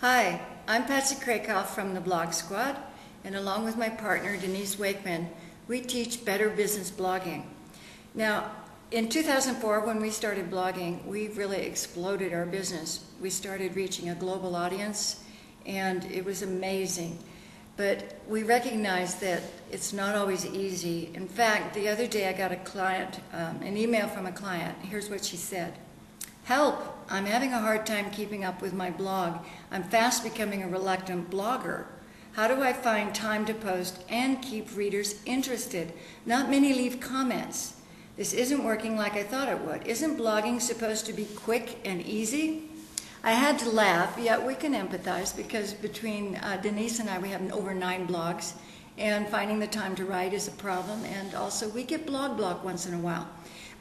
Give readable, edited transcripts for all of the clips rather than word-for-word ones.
Hi, I'm Patsy Krakoff from the Blog Squad, and along with my partner Denise Wakeman, we teach better business blogging. Now, in 2004, when we started blogging, we really exploded our business. We started reaching a global audience, and it was amazing. But we recognized that it's not always easy. In fact, the other day I got an email from a client. Here's what she said. Help! I'm having a hard time keeping up with my blog. I'm fast becoming a reluctant blogger. How do I find time to post and keep readers interested? Not many leave comments. This isn't working like I thought it would. Isn't blogging supposed to be quick and easy? I had to laugh, yet we can empathize because between Denise and I, we have over 9 blogs, and finding the time to write is a problem, and also we get blog block once in a while.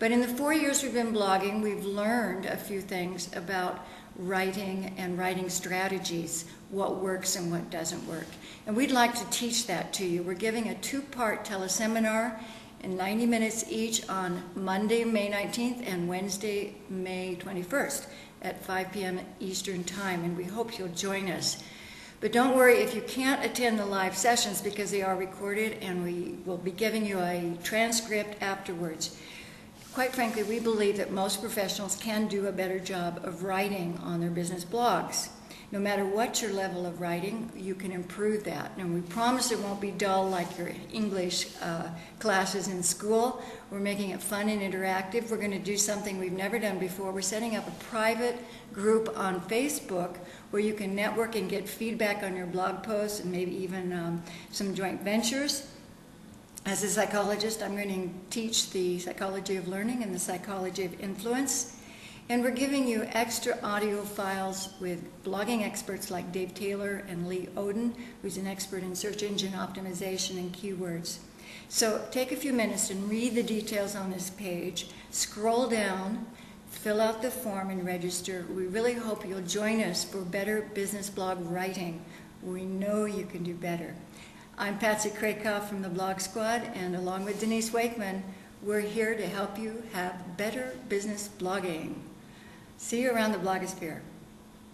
But in the 4 years we've been blogging, we've learned a few things about writing and writing strategies, what works and what doesn't work. And we'd like to teach that to you. We're giving a 2-part teleseminar in 90 minutes each on Monday, May 19th and Wednesday, May 21st at 5 p.m. Eastern Time, and we hope you'll join us. But don't worry if you can't attend the live sessions because they are recorded and we will be giving you a transcript afterwards. Quite frankly, we believe that most professionals can do a better job of writing on their business blogs. No matter what your level of writing, you can improve that. And we promise it won't be dull like your English classes in school. We're making it fun and interactive. We're going to do something we've never done before. We're setting up a private group on Facebook where you can network and get feedback on your blog posts and maybe even some joint ventures. As a psychologist, I'm going to teach the psychology of learning and the psychology of influence. And we're giving you extra audio files with blogging experts like Dave Taylor and Lee Odin, who's an expert in search engine optimization and keywords. So take a few minutes and read the details on this page. Scroll down, fill out the form, and register. We really hope you'll join us for better business blog writing. We know you can do better. I'm Patsy Krakoff from the Blog Squad, and along with Denise Wakeman, we're here to help you have better business blogging. See you around the blogosphere.